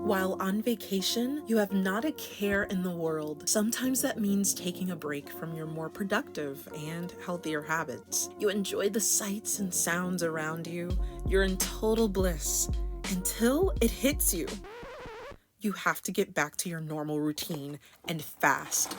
While on vacation, you have not a care in the world. Sometimes that means taking a break from your more productive and healthier habits. You enjoy the sights and sounds around you. You're in total bliss until it hits you. You have to get back to your normal routine and fast.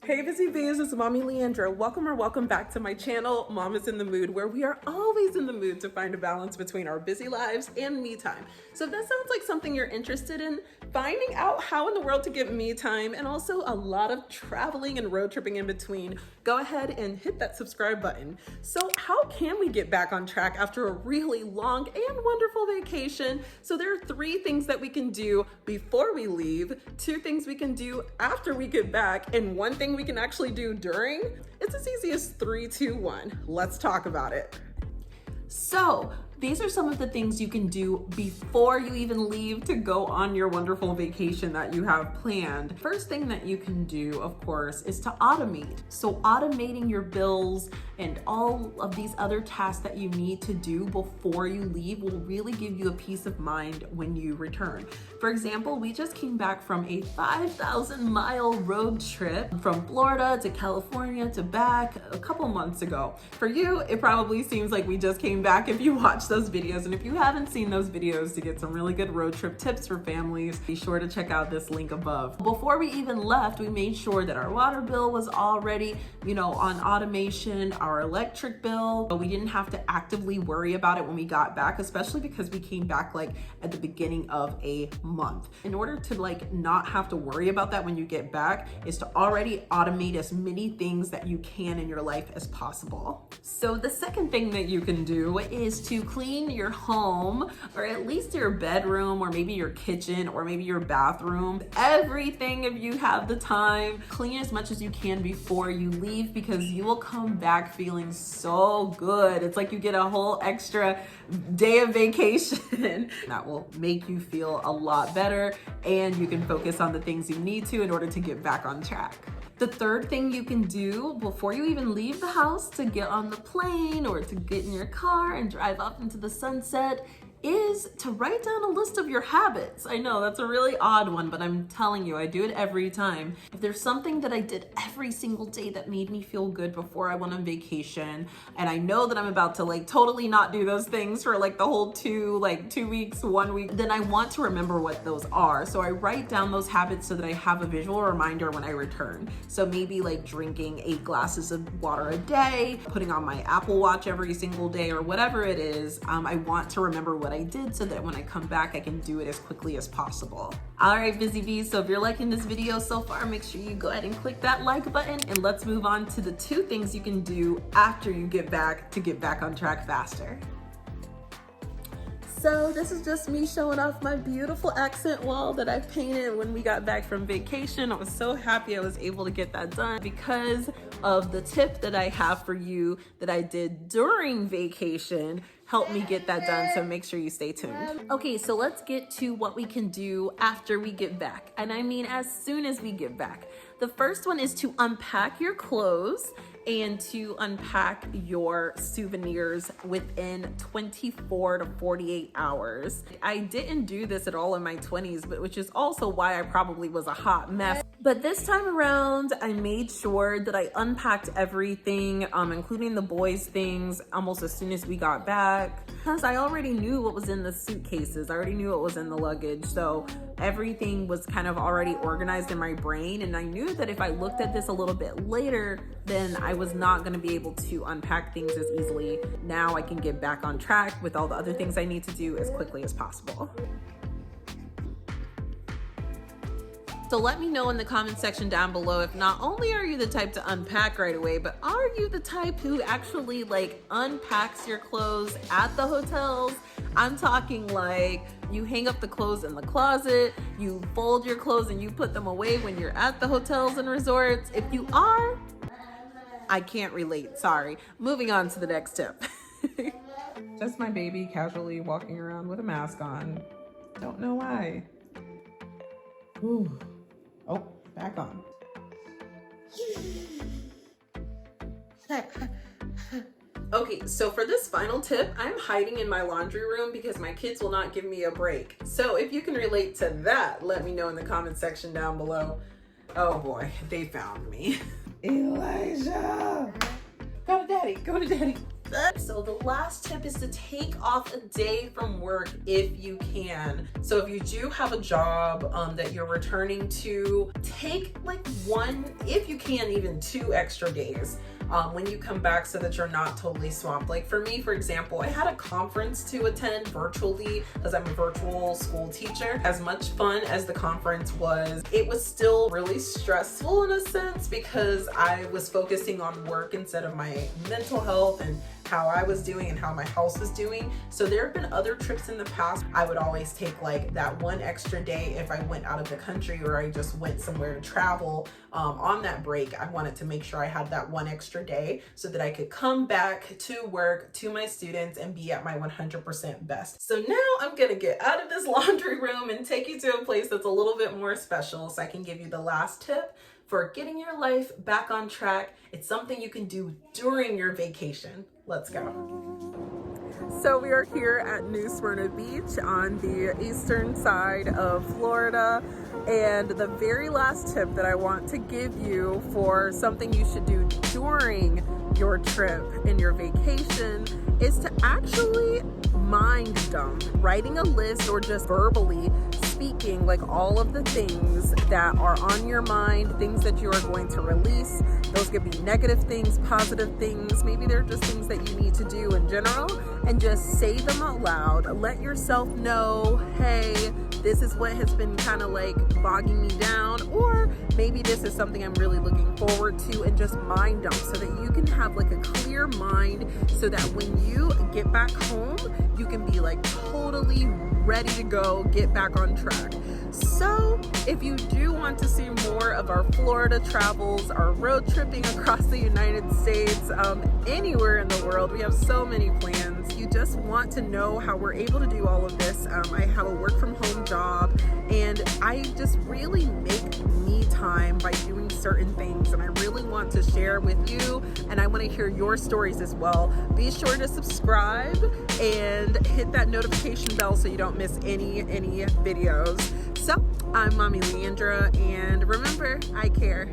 Hey Busy Bees, it's Mommy Leandra. Welcome back to my channel, Mom is in the Mood, where we are always in the mood to find a balance between our busy lives and me time. So if that sounds like something you're interested in, finding out how in the world to get me time and also a lot of traveling and road tripping in between, go ahead and hit that subscribe button. So how can we get back on track after a really long and wonderful vacation? So there are 3 things that we can do before we leave, 2 things we can do after we get back, and 1 thing we can actually do during. It's as easy as 3, 2, 1. Let's talk about it. So these are some of the things you can do before you even leave to go on your wonderful vacation that you have planned. First thing that you can do, of course, is to automate. So automating your bills and all of these other tasks that you need to do before you leave will really give you a peace of mind when you return. For example, we just came back from a 5,000-mile road trip from Florida to California to back a couple months ago. For you, it probably seems like we just came back if you watch those videos. And if you haven't seen those videos to get some really good road trip tips for families, be sure to check out this link above. Before we even left, we made sure that our water bill was already, on automation, our electric bill. We didn't have to actively worry about it when we got back, especially because we came back at the beginning of a month. In order to not have to worry about that when you get back is to already automate as many things that you can in your life as possible. So the second thing that you can do is to clean your home, or at least your bedroom, or maybe your kitchen, or maybe your bathroom. Everything, if you have the time, clean as much as you can before you leave, because you will come back feeling so good. It's like you get a whole extra day of vacation. That will make you feel a lot better, and you can focus on the things you need to in order to get back on track. The third thing you can do before you even leave the house to get on the plane or to get in your car and drive off into the sunset is to write down a list of your habits. I know that's a really odd one, but I'm telling you, I do it every time. If there's something that I did every single day that made me feel good before I went on vacation, and I know that I'm about to totally not do those things for the whole 2 weeks, 1 week, then I want to remember what those are. So I write down those habits so that I have a visual reminder when I return. So maybe drinking 8 glasses of water a day, putting on my Apple Watch every single day, or whatever it is. I want to remember what I did so that when I come back, I can do it as quickly as possible. All right, Busy Bees, so if you're liking this video so far, make sure you go ahead and click that like button, and let's move on to the 2 things you can do after you get back to get back on track faster. So this is just me showing off my beautiful accent wall that I painted when we got back from vacation. I was so happy I was able to get that done because of the tip that I have for you that I did during vacation. Help me get that done, so make sure you stay tuned. Okay, so let's get to what we can do after we get back. And I mean as soon as we get back. The first one is to unpack your clothes and to unpack your souvenirs within 24 to 48 hours. I didn't do this at all in my 20s, but which is also why I probably was a hot mess. But this time around, I made sure that I unpacked everything, including the boys' things, almost as soon as we got back, because I already knew what was in the suitcases. I already knew what was in the luggage. So everything was kind of already organized in my brain. And I knew that if I looked at this a little bit later, then I was not going to be able to unpack things as easily. Now I can get back on track with all the other things I need to do as quickly as possible. So let me know in the comment section down below if not only are you the type to unpack right away, but are you the type who actually unpacks your clothes at the hotels? I'm talking you hang up the clothes in the closet, you fold your clothes and you put them away when you're at the hotels and resorts. If you are, I can't relate, sorry. Moving on to the next tip. Just my baby casually walking around with a mask on. Don't know why. Ooh. Oh, back on. Okay, so for this final tip, I'm hiding in my laundry room because my kids will not give me a break. So if you can relate to that, let me know in the comment section down below. Oh boy, they found me. Elijah! Go to daddy, go to daddy. So the last tip is to take off a day from work if you can. So if you do have a job that you're returning to, take like one, if you can, even 2 extra days when you come back so that you're not totally swamped. Like for me, for example, I had a conference to attend virtually because I'm a virtual school teacher. As much fun as the conference was, it was still really stressful in a sense because I was focusing on work instead of my mental health and how I was doing and how my house was doing. So there have been other trips in the past. I would always take like that 1 extra day if I went out of the country or I just went somewhere to travel on that break. I wanted to make sure I had that 1 extra day so that I could come back to work, to my students, and be at my 100% best. So now I'm gonna get out of this laundry room and take you to a place that's a little bit more special so I can give you the last tip for getting your life back on track. It's something you can do during your vacation. Let's go. So we are here at New Smyrna Beach on the eastern side of Florida. And the very last tip that I want to give you for something you should do during your trip and your vacation is to actually mind dump, writing a list or just verbally speaking like all of the things that are on your mind, things that you are going to release. Those could be negative things, positive things, maybe they're just things that you need to do in general, and just say them out loud. Let yourself know, hey, this is what has been kind of like bogging me down, or maybe this is something I'm really looking forward to, and just mind dump so that you can have like a clear mind so that when you get back home, you can be like totally ready to go, get back on track. So if you do want to see more of our Florida travels, our road tripping across the United States, anywhere in the world, we have so many plans. You just want to know how we're able to do all of this. I have a work from home job and I just really make me time by doing certain things, and I really want to share with you, and I want to hear your stories as well. Be sure to subscribe and hit that notification bell so you don't miss any videos. So I'm Mommy Leandra, and remember, I care.